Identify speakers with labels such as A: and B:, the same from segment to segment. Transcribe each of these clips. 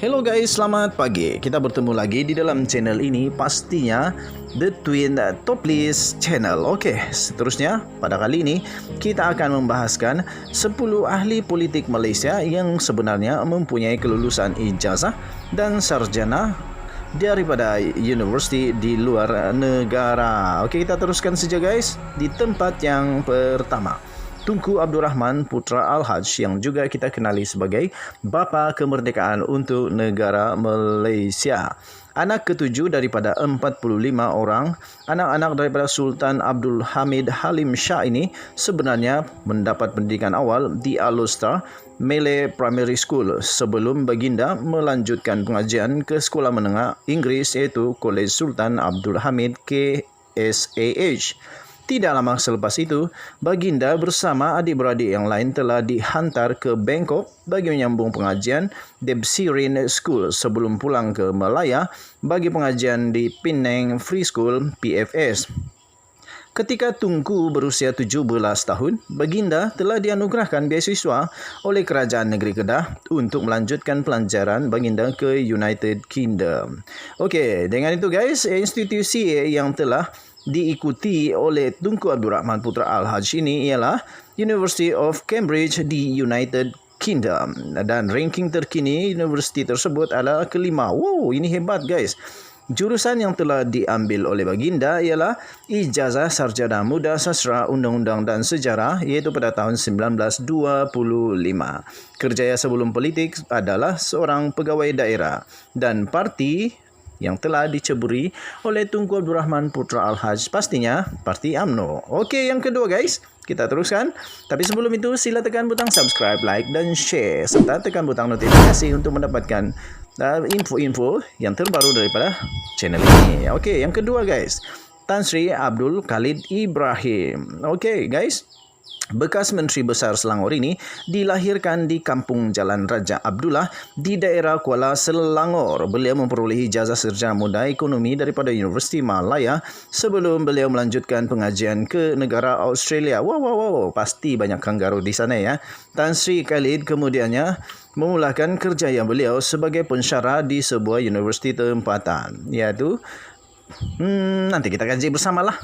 A: Hello guys, selamat pagi. Kita bertemu lagi di dalam channel ini, pastinya The Twin Top List Channel. Oke, seterusnya pada kali ini kita akan membahaskan 10 ahli politik Malaysia yang sebenarnya mempunyai kelulusan ijazah dan sarjana daripada universiti di luar negara. Oke, kita teruskan saja guys di tempat yang pertama. Tunku Abdul Rahman Putra Al-Haj yang juga kita kenali sebagai Bapa Kemerdekaan untuk negara Malaysia. Anak ketujuh daripada 45 orang anak-anak daripada Sultan Abdul Hamid Halim Shah ini sebenarnya mendapat pendidikan awal di Al-Usta Malay Primary School sebelum baginda melanjutkan pengajian ke sekolah menengah Inggeris iaitu Kolej Sultan Abdul Hamid KSAH. Tidak lama selepas itu, baginda bersama adik-beradik yang lain telah dihantar ke Bangkok bagi menyambung pengajian di Sirin School sebelum pulang ke Malaya bagi pengajian di Penang Free School PFS. Ketika Tunku berusia 17 tahun, baginda telah dianugerahkan beasiswa oleh Kerajaan Negeri Kedah untuk melanjutkan pelajaran baginda ke United Kingdom. Okey, dengan itu guys, institusi yang telah diikuti oleh Tunku Abdul Rahman Putra Al-Haj ini ialah University of Cambridge di United Kingdom, dan ranking terkini universiti tersebut adalah kelima. Wow, ini hebat guys. Jurusan yang telah diambil oleh baginda ialah Ijazah Sarjana Muda Sastra Undang-Undang dan Sejarah iaitu pada tahun 1925. Kerjaya sebelum politik adalah seorang pegawai daerah dan parti yang telah diceburi oleh Tunku Abdul Rahman Putra Al-Haj pastinya Parti UMNO. Okey, yang kedua guys, kita teruskan. Tapi sebelum itu sila tekan butang subscribe, like dan share serta tekan butang notifikasi untuk mendapatkan info-info yang terbaru daripada channel ini. Okey, yang kedua guys, Tan Sri Abdul Khalid Ibrahim. Okey guys, bekas Menteri Besar Selangor ini dilahirkan di Kampung Jalan Raja Abdullah di daerah Kuala Selangor. Beliau memperoleh ijazah sarjana muda ekonomi daripada Universiti Malaya sebelum beliau melanjutkan pengajian ke negara Australia. Wow, pasti banyak kangaroo di sana ya. Tan Sri Khalid kemudiannya memulakan kerjaya beliau sebagai pensyarah di sebuah universiti tempatan, iaitu nanti kita kaji bersamalah.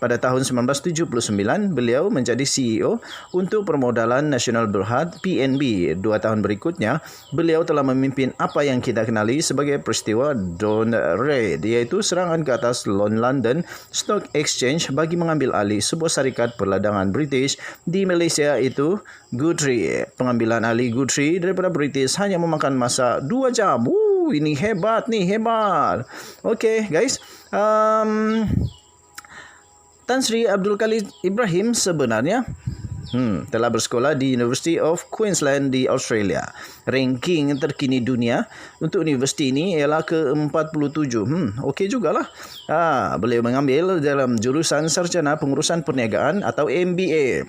A: Pada tahun 1979, beliau menjadi CEO untuk Permodalan Nasional Berhad PNB. 2 tahun berikutnya, beliau telah memimpin apa yang kita kenali sebagai peristiwa Dawn Raid, iaitu serangan ke atas London Stock Exchange bagi mengambil alih sebuah syarikat perladangan British di Malaysia itu Guthrie. Pengambilan alih Guthrie daripada British hanya memakan masa 2 jam. Ini hebat nih, hebat. Okey guys, Tan Sri Abdul Khalid Ibrahim sebenarnya telah bersekolah di University of Queensland di Australia. Ranking terkini dunia untuk universiti ini ialah ke-47. Okey jugalah. Beliau mengambil dalam jurusan Sarjana Pengurusan Perniagaan atau MBA.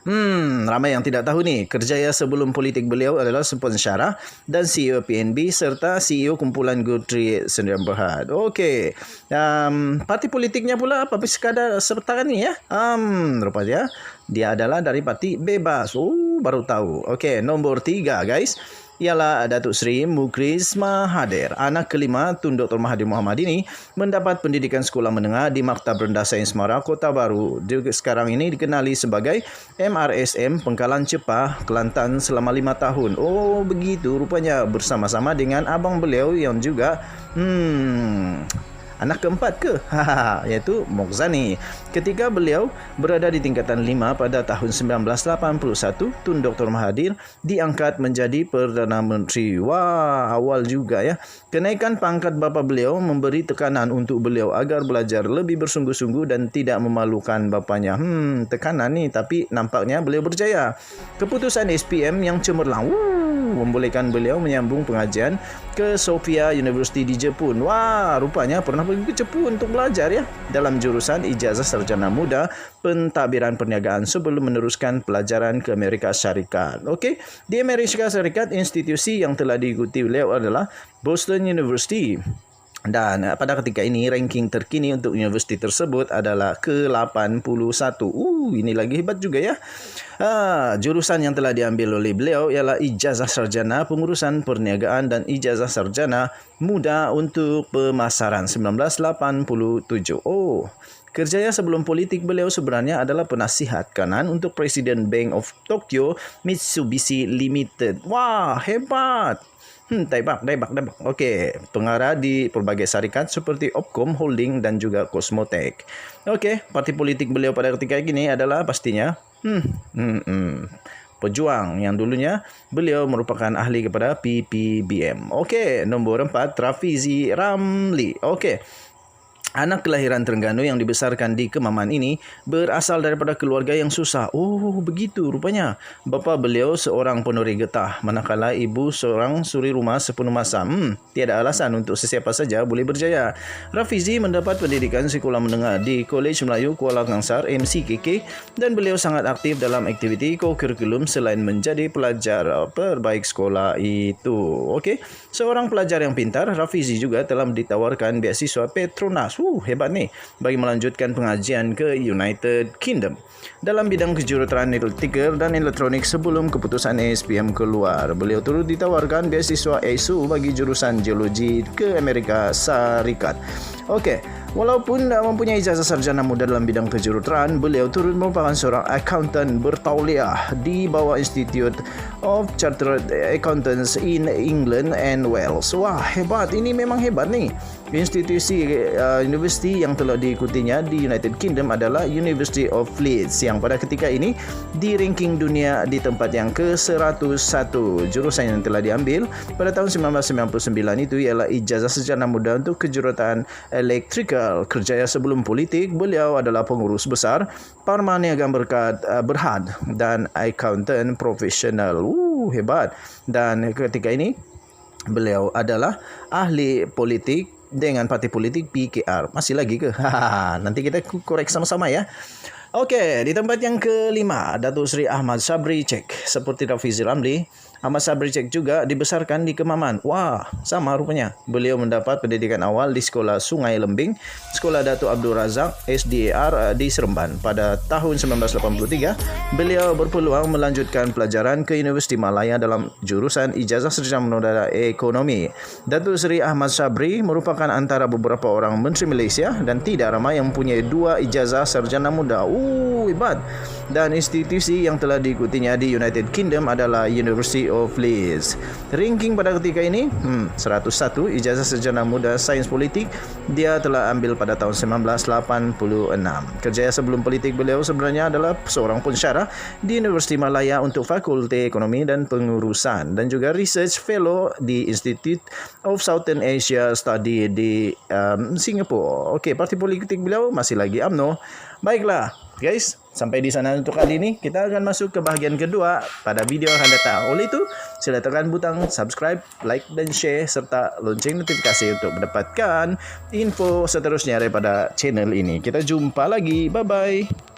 A: Ramai yang tidak tahu nih, kerjaya sebelum politik beliau adalah pensyarah dan CEO PNB serta CEO kumpulan Guthrie Sdn Bhd. Okey. Parti politiknya pula apa sekadar sertakan ni ya. Rupanya dia adalah dari Parti Bebas. Baru tahu. Okey, nombor 3 guys, ialah Datuk Seri Mukhriz Mahathir. Anak kelima Tun Dr. Mahathir Mohamad ini mendapat pendidikan sekolah menengah di Maktab Rendah Sains Mara, Kota Baru. Dia sekarang ini dikenali sebagai MRSM Pengkalan Cepah, Kelantan selama 5 tahun. Oh begitu, rupanya bersama-sama dengan abang beliau yang juga anak keempat ke? Iaitu Mokzani. Ketika beliau berada di tingkatan 5 pada tahun 1981, Tun Dr. Mahathir diangkat menjadi Perdana Menteri. Wah, awal juga ya. Kenaikan pangkat bapa beliau memberi tekanan untuk beliau agar belajar lebih bersungguh-sungguh dan tidak memalukan bapanya. Tekanan ni, tapi nampaknya beliau berjaya. Keputusan SPM yang cemerlang membolehkan beliau menyambung pengajian ke Sofia University di Jepun. Wah, rupanya pernah pergi ke Jepun untuk belajar ya dalam jurusan Ijazah Sarjana Muda Pentadbiran Perniagaan sebelum meneruskan pelajaran ke Amerika Syarikat. Okey, di Amerika Syarikat institusi yang telah diikuti beliau adalah Boston University. Dan pada ketika ini ranking terkini untuk universiti tersebut adalah ke-81. Ini lagi hebat juga ya. Jurusan yang telah diambil oleh beliau ialah ijazah sarjana pengurusan perniagaan dan ijazah sarjana muda untuk pemasaran 1987. Kerjaya sebelum politik beliau sebenarnya adalah penasihat kanan untuk Presiden Bank of Tokyo Mitsubishi Limited. Wah, hebat. Tebak. Okey, pengarah di pelbagai syarikat seperti Opcom Holding dan juga Cosmotech. Okey, parti politik beliau pada ketika ini adalah pastinya Pejuang, yang dulunya beliau merupakan ahli kepada PPBM. Okey, nombor 4, Rafizi Ramli. Okey. Anak kelahiran Terengganu yang dibesarkan di Kemaman ini berasal daripada keluarga yang susah. Oh, begitu rupanya. Bapa beliau seorang penuri getah, manakala ibu seorang suri rumah sepenuh masa. Tiada alasan untuk sesiapa saja boleh berjaya. Rafizi mendapat pendidikan sekolah menengah di Kolej Melayu Kuala Kangsar MCKK dan beliau sangat aktif dalam aktiviti ko-kurikulum selain menjadi pelajar terbaik sekolah itu. Okey, seorang pelajar yang pintar, Rafizi juga telah ditawarkan beasiswa Petronas. Hebat nih, bagi melanjutkan pengajian ke United Kingdom dalam bidang kejuruteraan elektrikal dan elektronik sebelum keputusan ASPM keluar. Beliau turut ditawarkan beasiswa ASU bagi jurusan geologi ke Amerika Serikat. Okey, walaupun mempunyai ijazah sarjana muda dalam bidang kejuruteraan, beliau turut merupakan seorang accountant bertauliah di bawah Institute of Chartered Accountants in England and Wales. Wah, hebat. Ini memang hebat nih. Institusi universiti yang telah diikutinya di United Kingdom adalah University of Leeds yang pada ketika ini di ranking dunia di tempat yang ke-101. Jurusan yang telah diambil pada tahun 1999 itu ialah ijazah sarjana muda untuk kejuruteraan elektrikal. Kerjaya sebelum politik, beliau adalah pengurus besar Parma Niaga Berhad dan accountant profesional. Hebat. Dan ketika ini beliau adalah ahli politik dengan parti politik PKR. Masih lagi ke? Nanti kita korek sama-sama ya. Okey, di tempat yang kelima, Datuk Seri Ahmad Sabri Cek. Seperti Rafizi Ramli, Ahmad Sabri Cek juga dibesarkan di Kemaman. Wah, sama rupanya. Beliau mendapat pendidikan awal di Sekolah Sungai Lembing, Sekolah Datuk Abdul Razak SDAR di Seremban. Pada tahun 1983, beliau berpeluang melanjutkan pelajaran ke Universiti Malaya dalam jurusan ijazah sarjana muda ekonomi. Datuk Seri Ahmad Sabri merupakan antara beberapa orang Menteri Malaysia dan tidak ramai yang mempunyai 2 ijazah sarjana muda. Hebat. Dan institusi yang telah diikutinya di United Kingdom adalah University of Leeds. Ranking pada ketika ini 101 ijazah sarjana muda sains politik dia telah ambil pada tahun 1986. Kerjaya sebelum politik beliau sebenarnya adalah seorang pensyarah di Universiti Malaya untuk Fakulti Ekonomi dan Pengurusan dan juga Research Fellow di Institute of Southern Asia Study di Singapura. Okey, parti politik beliau masih lagi UMNO. Baiklah guys, sampai di sana untuk kali ini. Kita akan masuk ke bahagian kedua pada video yang akan datang. Oleh itu, sila tekan butang subscribe, like dan share serta lonceng notifikasi untuk mendapatkan info seterusnya daripada channel ini. Kita jumpa lagi. Bye bye.